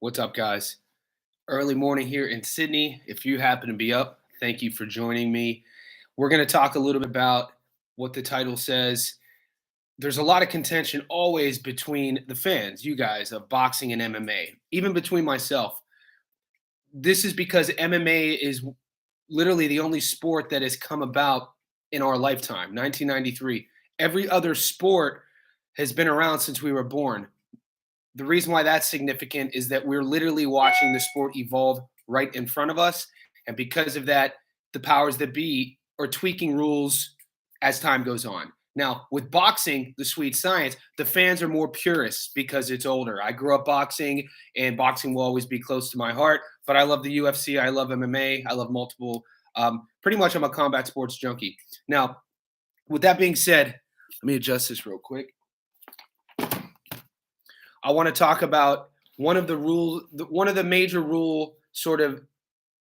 What's up, guys? Early morning here in Sydney. If you happen to be up, thank you for joining me. We're going to talk a little bit about what the title says. There's a lot of contention always between the fans, you guys, of boxing and MMA, even between myself. This is because MMA is literally the only sport that has come about in our lifetime, 1993. Every other sport has been around since we were born. The reason why that's significant is that we're literally watching the sport evolve right in front of us. And because of that, the powers that be are tweaking rules as time goes on. Now, with boxing, the sweet science, the fans are more purists because it's older. I grew up boxing, and boxing will always be close to my heart. But I love the UFC. I love MMA. I love multiple. Pretty much, I'm a combat sports junkie. Now, with that being said, let me adjust this real quick. I want to talk about one of the major rule sort of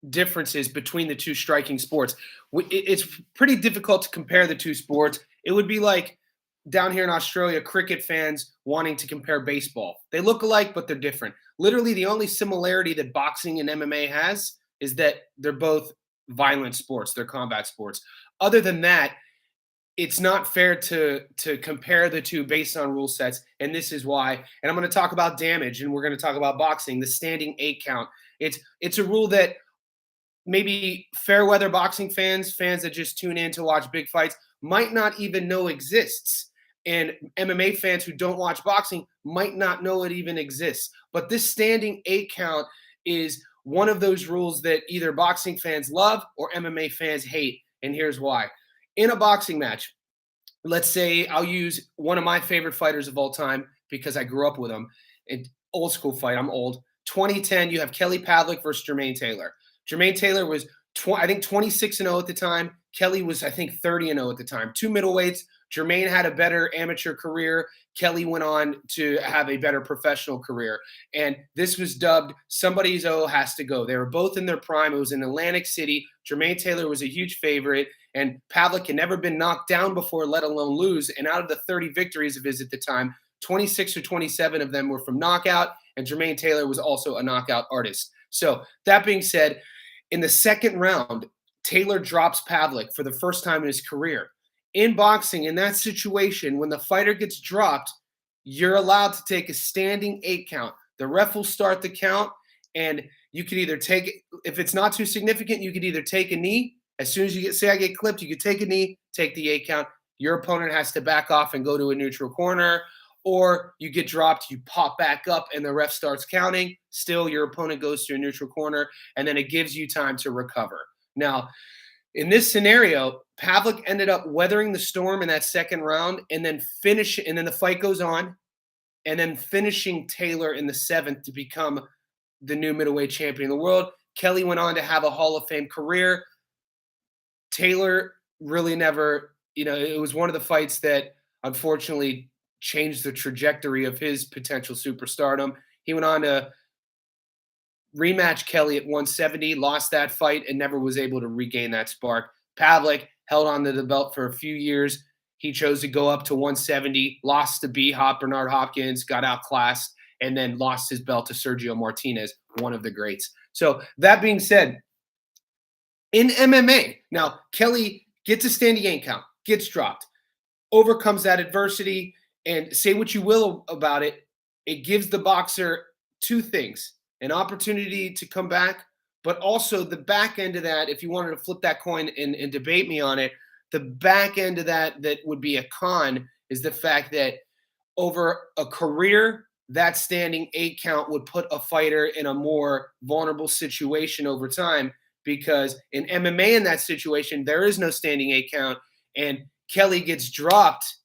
differences between the two striking sports. It's pretty difficult to compare the two sports. It would be like down here in Australia, cricket fans wanting to compare baseball. They look alike, but they're different. Literally, the only similarity that boxing and MMA has is that they're both violent sports. They're combat sports. Other than that, it's not fair to compare the two based on rule sets, and this is why. And I'm going to talk about damage, and we're going to talk about boxing, the standing 8 count. It's a rule that maybe fair weather boxing fans that just tune in to watch big fights, might not even know exists. And MMA fans who don't watch boxing might not know it even exists. But this standing 8 count is one of those rules that either boxing fans love or MMA fans hate, and here's why. In a boxing match, let's say I'll use one of my favorite fighters of all time because I grew up with him. An old school fight. I'm old. 2010, you have Kelly Pavlik versus Jermaine Taylor. Jermaine Taylor was, I think, 26-0 at the time. Kelly was, I think, 30-0 at the time. Two middleweights. Jermaine had a better amateur career. Kelly went on to have a better professional career. And this was dubbed Somebody's O Has to Go. They were both in their prime. It was in Atlantic City. Jermaine Taylor was a huge favorite. And Pavlik had never been knocked down before, let alone lose. And out of the 30 victories of his at the time, 26 or 27 of them were from knockout. And Jermaine Taylor was also a knockout artist. So that being said, in the second round, Taylor drops Pavlik for the first time in his career. In boxing, in that situation, when the fighter gets dropped, you're allowed to take a standing 8 count. The ref will start the count, and you could either take, if it's not too significant, you could either take a knee. As soon as you say I get clipped, you could take a knee, take the 8 count. Your opponent has to back off and go to a neutral corner, or you get dropped, you pop back up, and the ref starts counting. Still, your opponent goes to a neutral corner, and then it gives you time to recover. Now, in this scenario, Pavlik ended up weathering the storm in that second round and then the fight goes on, and then finishing Taylor in the 7th to become the new middleweight champion of the world. Kelly went on to have a Hall of Fame career. Taylor really never, it was one of the fights that unfortunately changed the trajectory of his potential superstardom. He went on to rematch Kelly at 170, lost that fight, and never was able to regain that spark. Pavlik held on to the belt for a few years. He chose to go up to 170, lost to B-Hop, Bernard Hopkins, got outclassed, and then lost his belt to Sergio Martinez, one of the greats. So that being said, in MMA, now Kelly gets a standing 8 count, gets dropped, overcomes that adversity, and say what you will about it, it gives the boxer two things: an opportunity to come back, but also the back end of that, if you wanted to flip that coin and debate me on it, the back end of that would be a con is the fact that over a career, that standing 8 count would put a fighter in a more vulnerable situation over time, because in MMA in that situation, there is no standing 8 count, and Kelly gets dropped.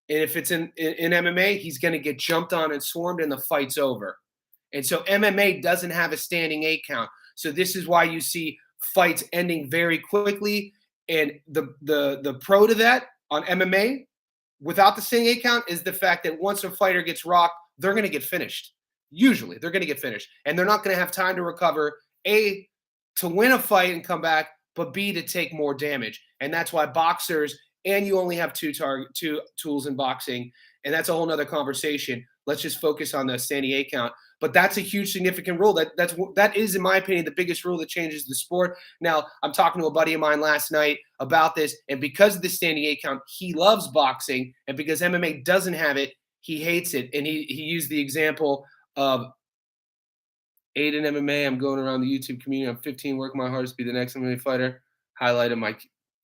And if it's in MMA, he's going to get jumped on and swarmed, and the fight's over. And so MMA doesn't have a standing 8 count. So this is why you see fights ending very quickly. And the pro to that on MMA without the standing 8 count is the fact that once a fighter gets rocked, they're going to get finished. Usually they're going to get finished. And they're not going to have time to recover, A, to win a fight and come back, but B, to take more damage. And that's why boxers, and you only have two tools in boxing, and that's a whole nother conversation. Let's just focus on the standing 8 count. But that's a huge significant rule. That is, in my opinion, the biggest rule that changes the sport. Now, I'm talking to a buddy of mine last night about this, and because of the standing 8 count, he loves boxing, and because MMA doesn't have it, he hates it. And he used the example of Aiden MMA. I'm going around the YouTube community. I'm 15, working my hardest to be the next MMA fighter. Highlighted my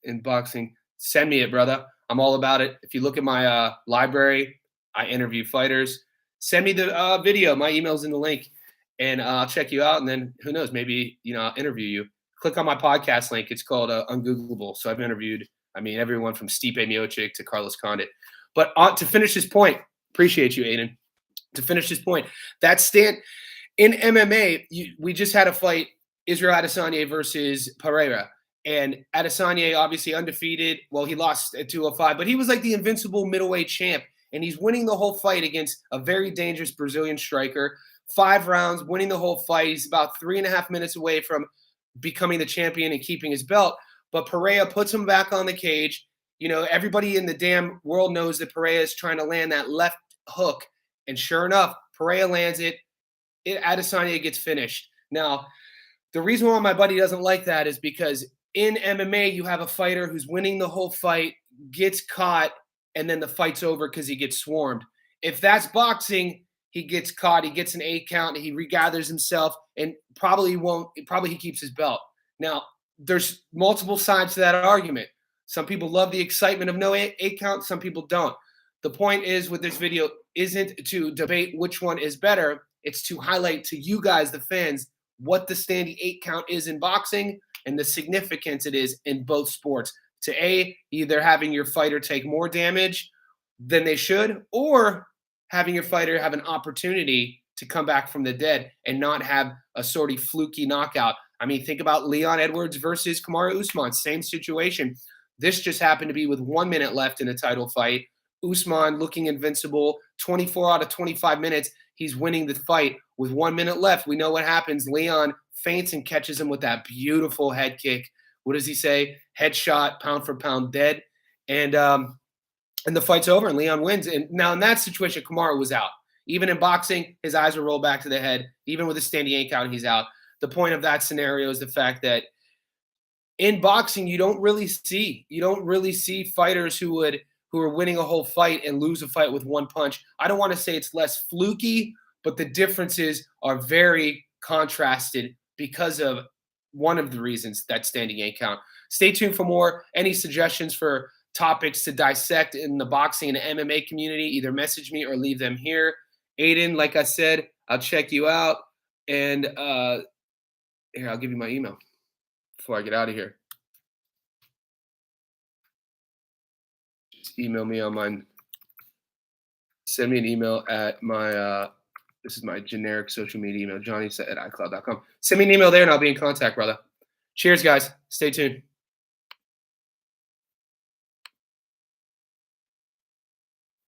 in boxing. Send me it, brother. I'm all about it. If you look at my library, I interview fighters. Send me the video. My email's in the link, and I'll check you out. And then who knows? Maybe I'll interview you. Click on my podcast link. It's called Ungoogleable. So I've interviewed, everyone from Stipe Miocic to Carlos Condit. But to finish this point, appreciate you, Aiden. To finish this point, that stand in MMA, we just had a fight, Israel Adesanya versus Pereira. And Adesanya, obviously undefeated. Well, he lost at 205, but he was like the invincible middleweight champ. And he's winning the whole fight against a very dangerous Brazilian striker. 5 rounds, winning the whole fight. He's about 3.5 minutes away from becoming the champion and keeping his belt. But Pereira puts him back on the cage. Everybody in the damn world knows that Pereira is trying to land that left hook. And sure enough, Pereira lands it. Adesanya gets finished. Now, the reason why my buddy doesn't like that is because in MMA, you have a fighter who's winning the whole fight, gets caught, and then the fight's over because he gets swarmed. If that's boxing, he gets caught, he gets an 8 count, he regathers himself, and probably he keeps his belt. Now, there's multiple sides to that argument. Some people love the excitement of no 8 count, some people don't. The point is with this video isn't to debate which one is better. It's to highlight to you guys, the fans, what the standing 8 count is in boxing and the significance it is in both sports. To either having your fighter take more damage than they should, or having your fighter have an opportunity to come back from the dead and not have a sort of fluky knockout. Think about Leon Edwards versus Kamaru Usman. Same situation. This just happened to be with 1 minute left in a title fight. Usman looking invincible, 24 out of 25 minutes. He's winning the fight with 1 minute left. We know what happens. Leon feints and catches him with that beautiful head kick. What does he say? Headshot, pound for pound, dead. And the fight's over and Leon wins. And now in that situation, Kamaru was out. Even in boxing, his eyes were rolled back to the head. Even with a standing 8 count, he's out. The point of that scenario is the fact that in boxing, you don't really see fighters who are winning a whole fight and lose a fight with one punch. I don't want to say it's less fluky, but the differences are very contrasted because of one of the reasons that standing 8 count. Stay tuned for more. Any suggestions for topics to dissect in the boxing and MMA community, either message me or leave them here. Aiden, like I said, I'll check you out. And here, I'll give you my email before I get out of here. Just email me on mine. Send me an email at my this is my generic social media email, johnny@icloud.com. Send me an email there and I'll be in contact, brother. Cheers, guys. Stay tuned.